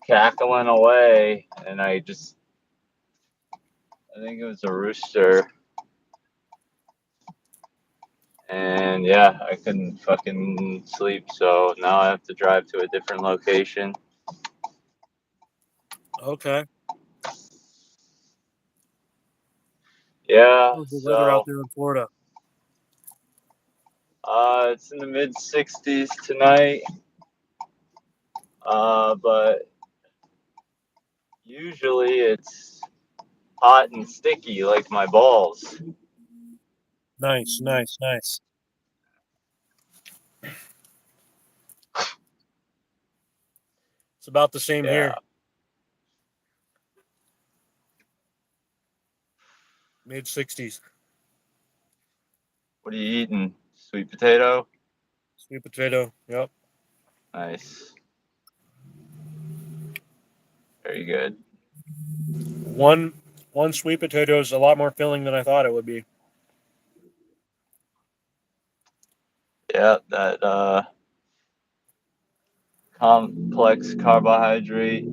cackling away, and I think it was a rooster, and yeah, I couldn't fucking sleep, so now I have to drive to a different location. Okay. Yeah, How's the weather out so there in Florida? it's in the mid 60s tonight, but usually it's hot and sticky like my balls. Nice, nice, nice. It's about the same Yeah. here. Mid 60s. What are you eating? Sweet potato? Sweet potato. Yep. Nice. Very good. One one sweet potato is a lot more filling than I thought it would be. Yeah, that complex carbohydrate.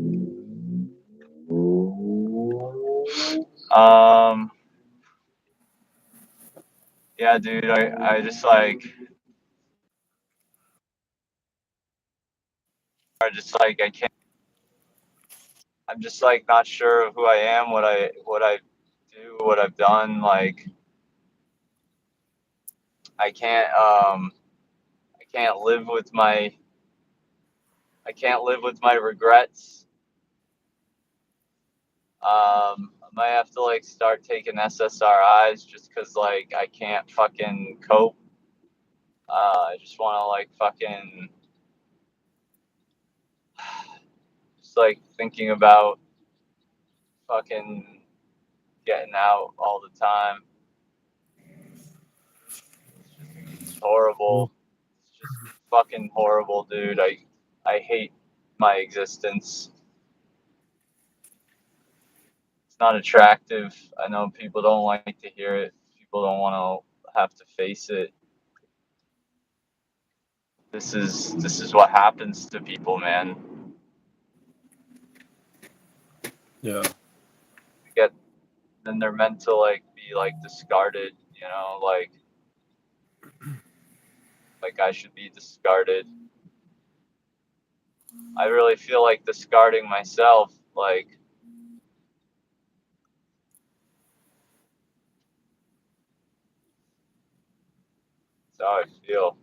Um, yeah, dude, I just I can't. I'm just like not sure of who I am, what I do, what I've done. Like I can't I can't live with my I can't live with my regrets. I might have to like start taking SSRIs just because like I can't fucking cope. I just want to like fucking just like thinking about fucking getting out all the time. It's horrible. It's just fucking horrible, dude. I hate my existence. It's not attractive. I know people don't like to hear it. People don't want to have to face it. This is what happens to people, man. Yeah. Get then they're meant to like be like discarded, like I should be discarded. I really feel like discarding myself, like that's how I feel.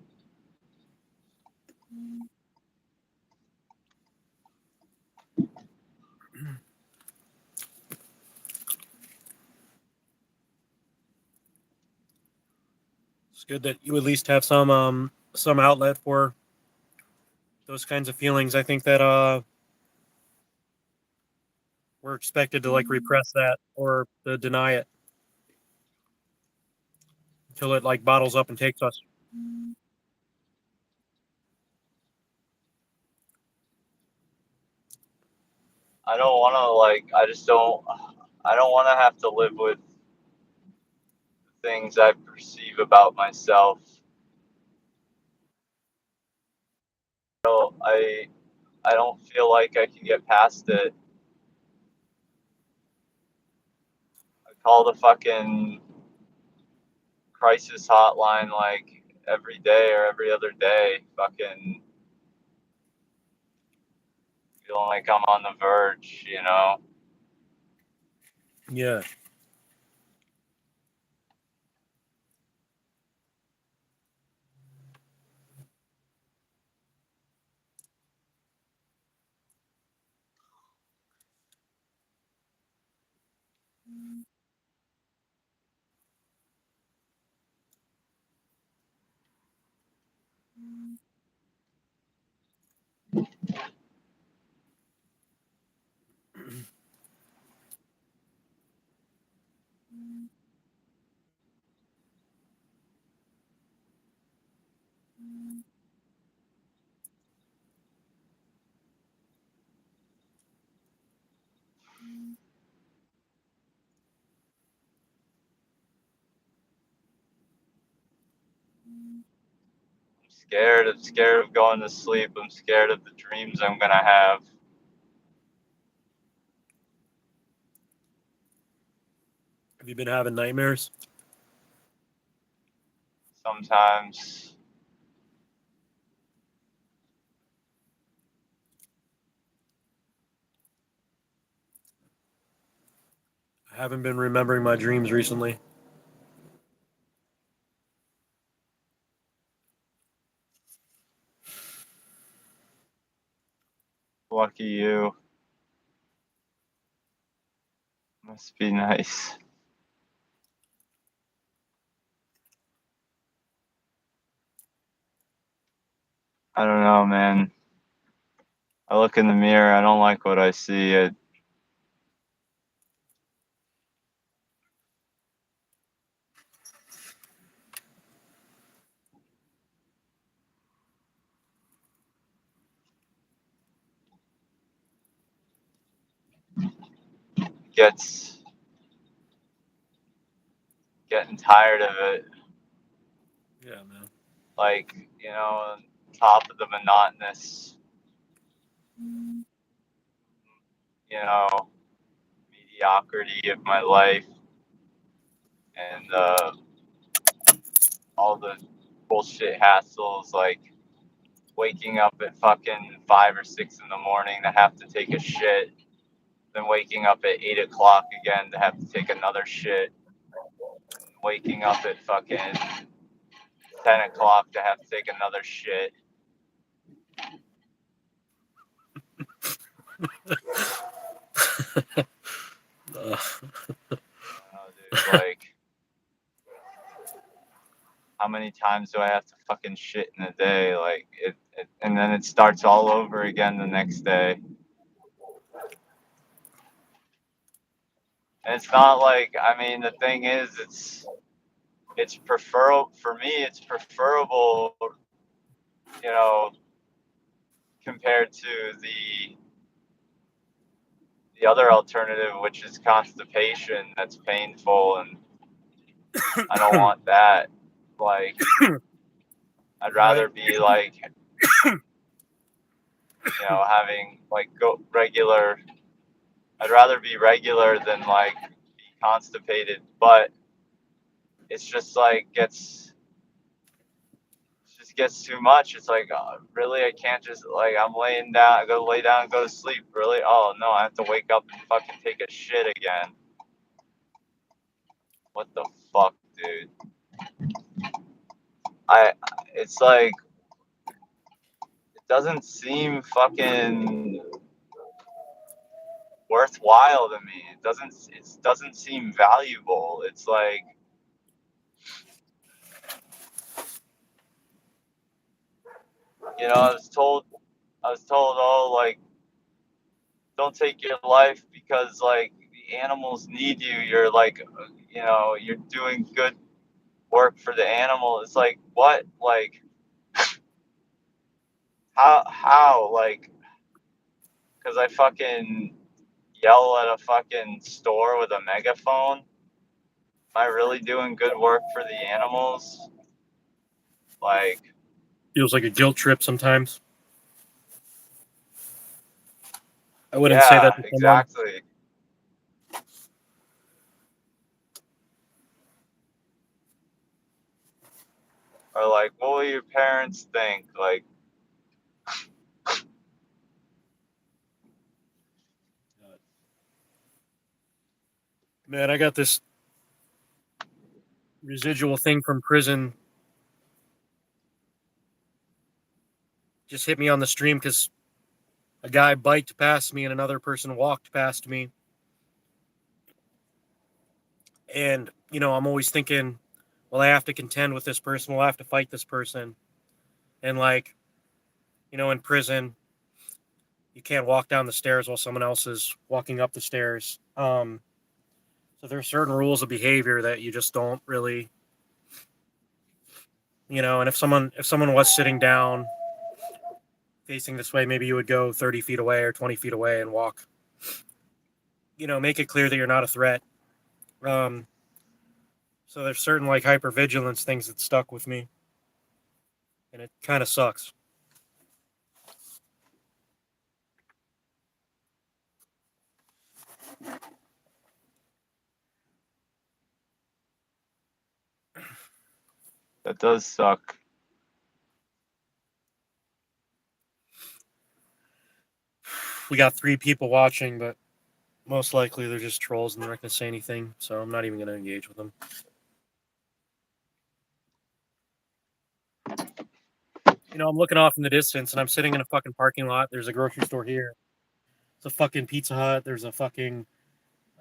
It's good that you at least have some outlet for those kinds of feelings. I think that we're expected to like repress that or to deny it until it like bottles up and takes us. I don't want to like I don't want to have to live with things I perceive about myself. So I don't feel like I can get past it. I call the fucking crisis hotline like every day or every other day, fucking feeling like I'm on the verge. Yeah. I'm scared. I'm scared of going to sleep. I'm scared of the dreams I'm gonna have. Have you been having nightmares? Sometimes. I haven't been remembering my dreams recently. Lucky you. Must be nice. I don't know, man. I look in the mirror, I don't like what I see. It gets getting tired of it. Yeah, man. Like, you know, on top of the monotonous, you know, mediocrity of my life and all the bullshit hassles, like waking up at fucking 5 or 6 in the morning to have to take a shit, then waking up at 8 o'clock again to have to take another shit, waking up at fucking 10 o'clock to have to take another shit. Dude, like, how many times do I have to fucking shit in a day? Like, and then it starts all over again the next day. And it's not like, I mean, the thing is, it's preferable for me. It's preferable, you know, compared to the other alternative, which is constipation. That's painful, and I don't want that. Like, I'd rather be like, you know, having like go regular. I'd rather be regular than like be constipated, but it's just like gets too much. It's like, really, I can't just like I'm laying down, I go lay down and go to sleep. Really? Oh no, I have to wake up and fucking take a shit again. What the fuck, dude? It's like it doesn't seem fucking worthwhile to me. It doesn't seem valuable. It's like, you know, I was told, oh, like, don't take your life because like the animals need you. You're like, you know, you're doing good work for the animal. It's like, what? Like, how? Like, because I fucking yell at a fucking store with a megaphone? Am I really doing good work for the animals? Like, Feels like a guilt trip sometimes. I wouldn't say that yeah, to someone. exactly. Or like, what will your parents think? Like, Man, I got this residual thing from prison. Just hit me on the stream because a guy biked past me and another person walked past me. And, you know, I'm always thinking, well, I have to contend with this person. We'll have to fight this person. And, like, you know, in prison, you can't walk down the stairs while someone else is walking up the stairs. So there are certain rules of behavior that you just don't really, you know, and if someone was sitting down facing this way, maybe you would go 30 feet away or 20 feet away and walk, you know, make it clear that you're not a threat. Um, so there's certain like hypervigilance things that stuck with me, and it kind of sucks. That does suck. We got 3 people watching, but most likely they're just trolls and they're not going to say anything, so I'm not even going to engage with them. You know, I'm looking off in the distance and I'm sitting in a fucking parking lot. There's a grocery store here. There's a fucking Pizza Hut. There's a fucking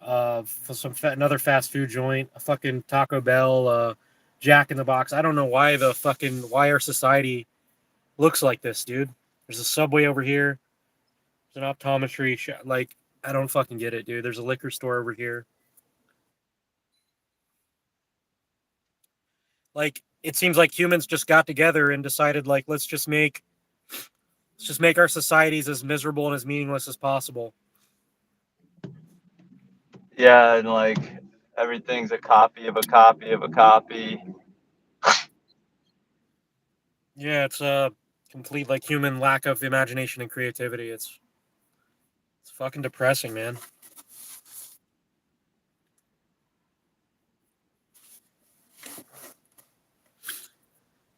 another fast food joint, a fucking Taco Bell, Jack in the Box. I don't know why our society looks like this, dude. There's a Subway over here. There's an optometry shop. Like, I don't fucking get it, dude. There's a liquor store over here. Like, it seems like humans just got together and decided, like, let's just make our societies as miserable and as meaningless as possible. Yeah, and like everything's a copy of a copy of a copy. Yeah, it's a complete like human lack of imagination and creativity. It's fucking depressing, man.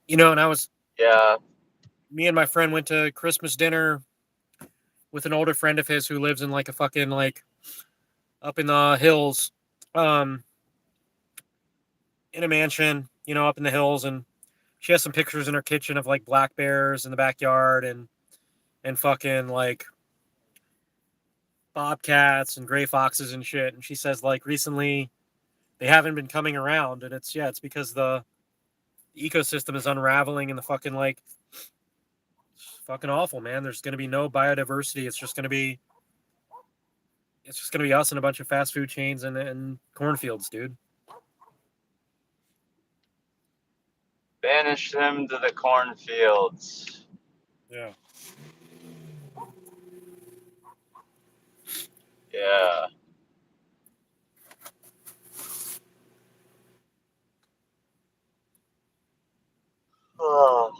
You know, and Yeah, me and my friend went to Christmas dinner with an older friend of his who lives in like a fucking like up in the hills, um, in a mansion, you know, up in the hills, and she has some pictures in her kitchen of like black bears in the backyard and fucking like bobcats and gray foxes and shit. And she says like recently they haven't been coming around, and it's because the ecosystem is unraveling and the fucking like it's fucking awful, man. There's gonna be no biodiversity. It's just gonna be us and a bunch of fast food chains and cornfields, dude. banish them to the cornfields. Yeah. Yeah. Oh,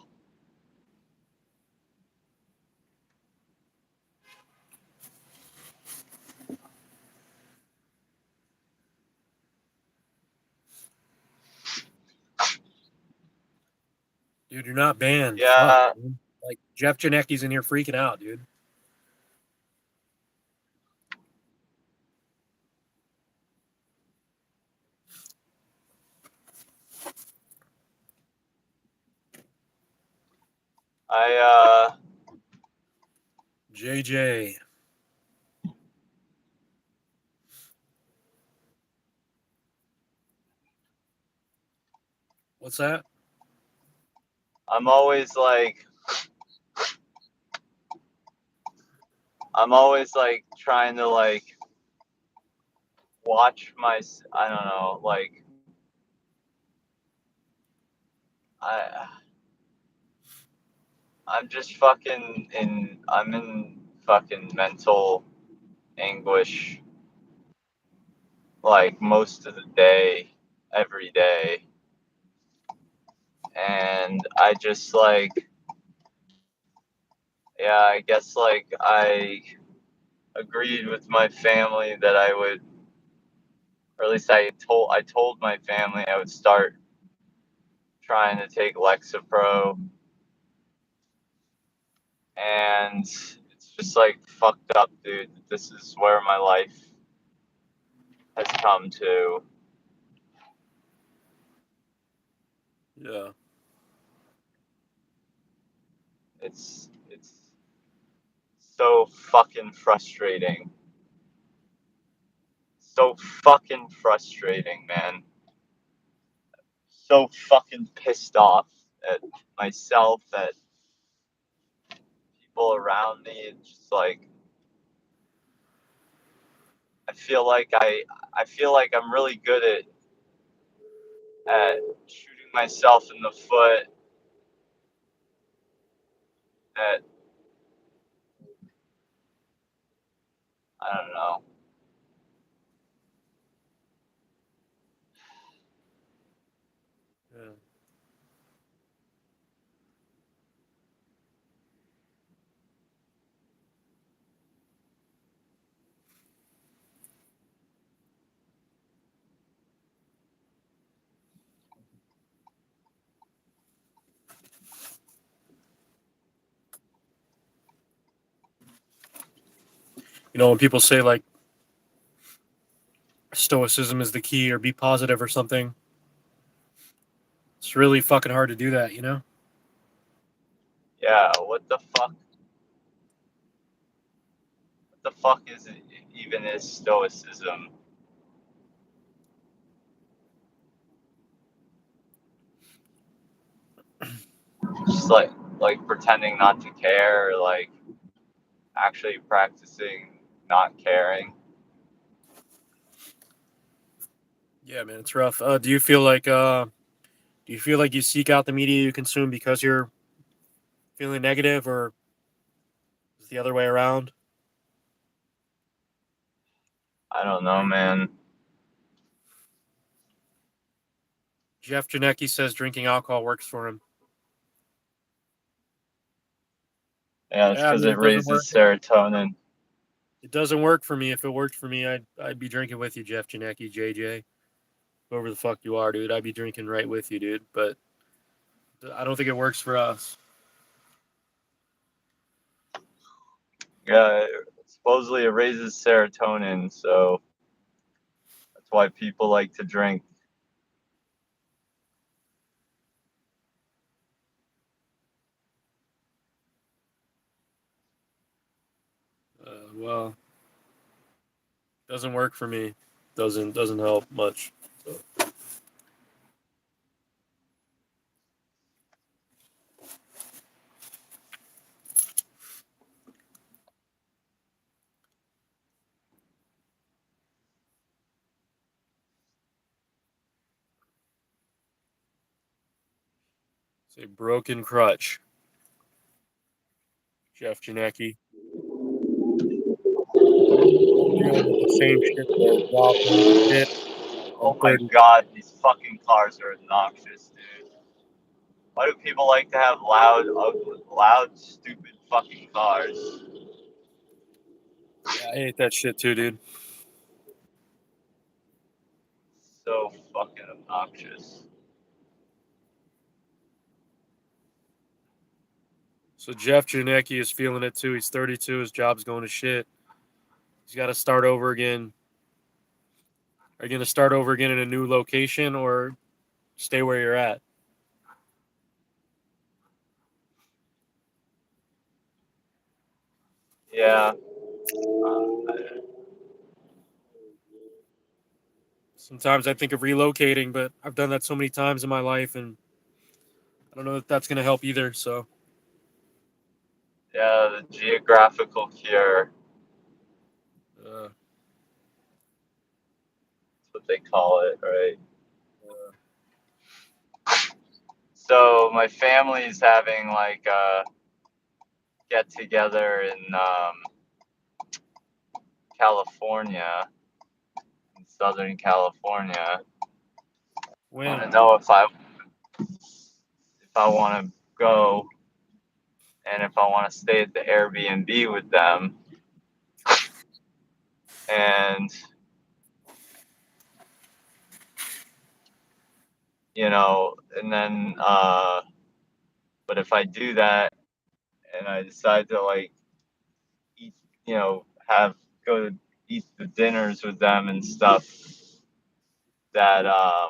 Dude, you're not banned. Fuck, yeah. dude. Like Jeff Janecki's in here freaking out, dude. I JJ. What's that? I'm always like trying to like watch I don't know, like I I'm in fucking mental anguish like most of the day, every day. And I just like, yeah, I guess like I agreed with my family that I would, or at least I told my family I would start trying to take Lexapro, and it's just like fucked up, dude. This is where my life has come to. Yeah. It's so fucking frustrating. So fucking frustrating, man. So fucking pissed off at myself, at people around me. It's just like I feel like I'm really good at shooting myself in the foot. At I don't know. Yeah. when people say like stoicism is the key or be positive or something, it's really fucking hard to do that. Yeah, what the fuck? What the fuck is it even is stoicism? Just like pretending not to care, or like actually practicing not caring. Yeah, man, it's rough. Do you feel like you seek out the media you consume because you're feeling negative, or is it the other way around? I don't know, man. Jeff Janecki says drinking alcohol works for him. Yeah, it's Yeah, I because mean, it it doesn't work. raises serotonin. It doesn't work for me. If it worked for me, I'd be drinking with you, Jeff Janecki, JJ, whoever the fuck you are, dude. I'd be drinking right with you, dude. But I don't think it works for us. Yeah, supposedly it raises serotonin, so that's why people like to drink. Well, doesn't work for me. Doesn't help much. So. It's a broken crutch. Jeff Janecki. Dealing with the same shit for job and shit. I'm Oh my 30. god, these fucking cars are obnoxious, dude. Why do people like to have loud, ugly, loud, stupid fucking cars? Yeah, I hate that shit too, dude. So fucking obnoxious. So Jeff Janecki is feeling it too. He's 32. His job's going to shit. He's got to start over again. Are you going to start over again in a new location or stay where you're at? Yeah. Sometimes I think of relocating, but I've done that so many times in my life, and I don't know if that's going to help either. So, Yeah, the geographical cure. uh, That's what they call it, right? So my family's having like a get together in California, in Southern California. I want to when? know if I want to go and if I want to stay at the Airbnb with them. And and then but if I do that and I decide to like eat, have go to eat the dinners with them and stuff, that I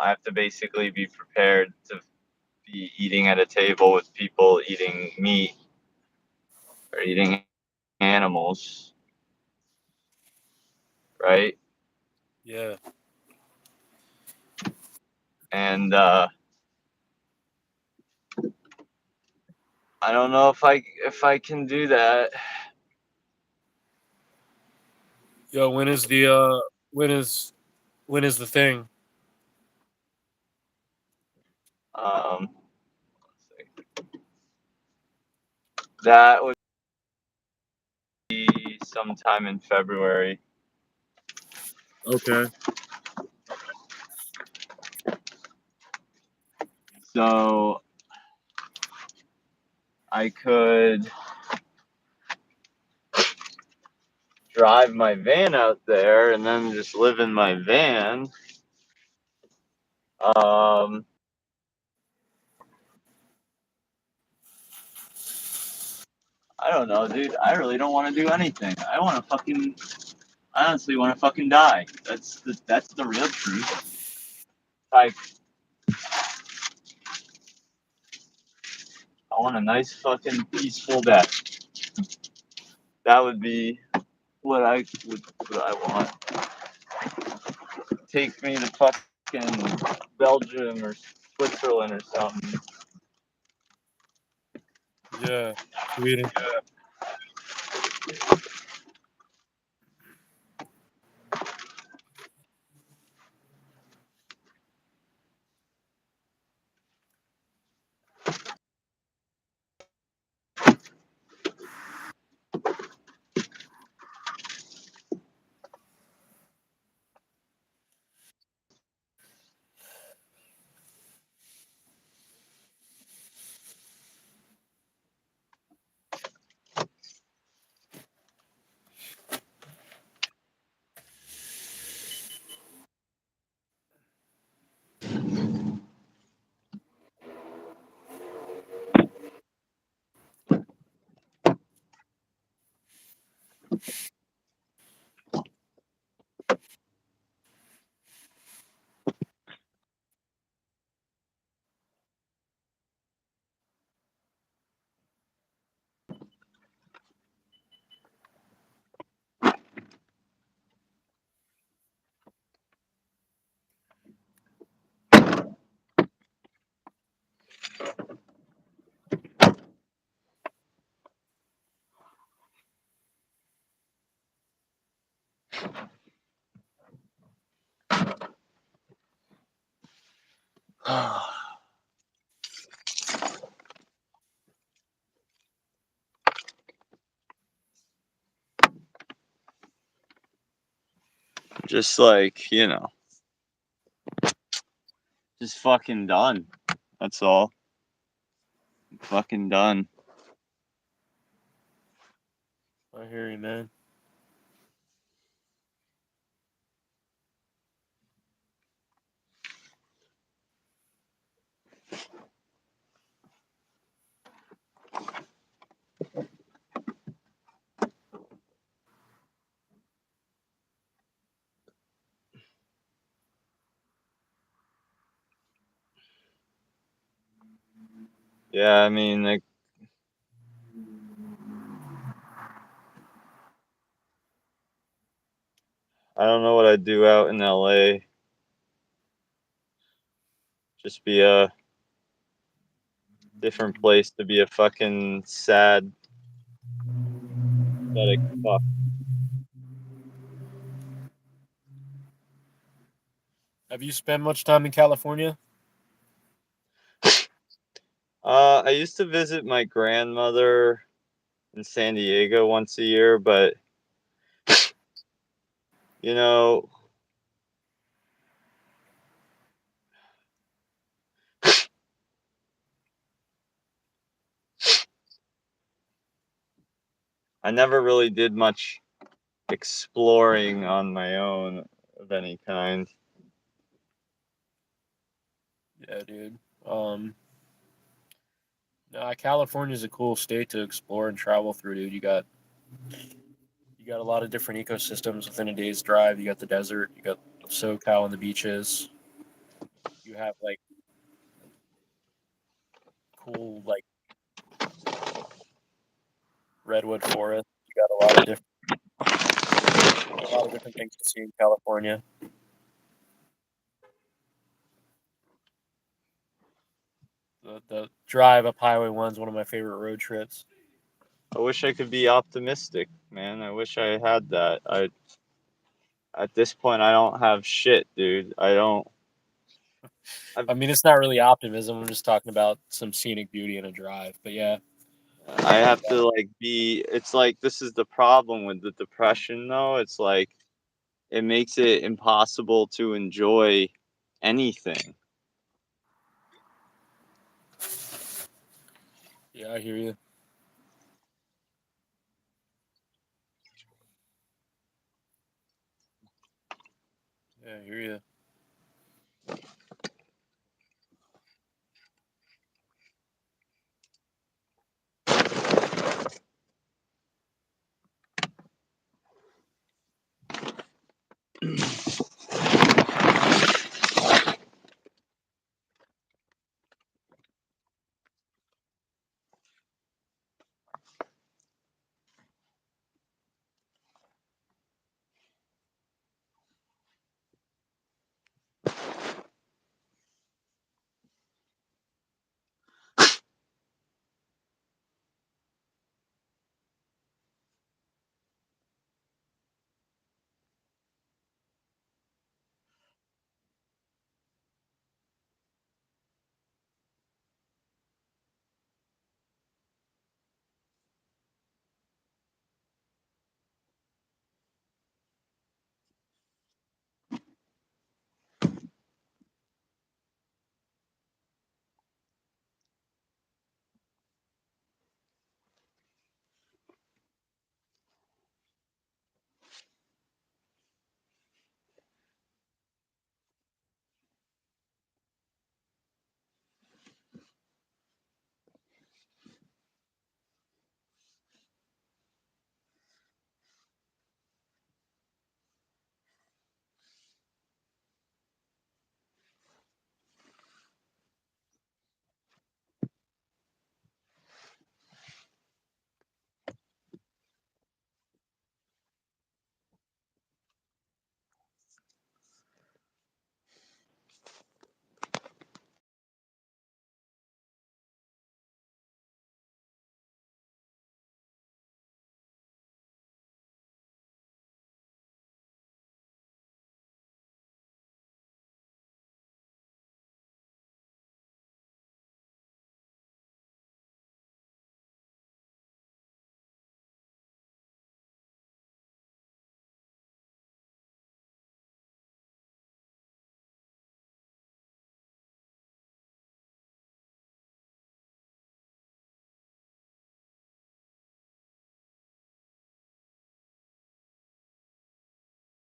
have to basically be prepared to be eating at a table with people eating meat or eating animals, right? Yeah. And I don't know if I can do that. Yo, when is the thing? Um, that would be sometime in February. Okay. So I could drive my van out there and then just live in my van. Um, I don't know, dude. I really don't want to do anything. I honestly want to fucking die. That's the real truth. Like, I want a nice fucking peaceful death. That would be what I want. Take me to fucking Belgium or Switzerland or something. Yeah, Sweden. Just like, just fucking done. That's all. Fucking done. I hear you, man. Yeah, I mean, like, I don't know what I'd do out in LA. Just be a different place to be a fucking sad, pathetic fuck. Have you spent much time in California? I used to visit my grandmother in San Diego once a year, but you know, I never really did much exploring on my own of any kind. Yeah, dude. Nah, California's a cool state to explore and travel through, dude. You got a lot of different ecosystems within a day's drive. You got the desert, you got SoCal and the beaches. You have like cool like redwood forest. You got a lot of different things to see in California. The drive up Highway 1 is one of my favorite road trips. I wish I could be optimistic, man. I wish I had that. At this point I don't have shit, dude. I mean, it's not really optimism. I'm just talking about some scenic beauty in a drive. But yeah, I have to like be it's like this is the problem with the depression though. It's like it makes it impossible to enjoy anything. yeah, I hear you. Yeah, I hear you.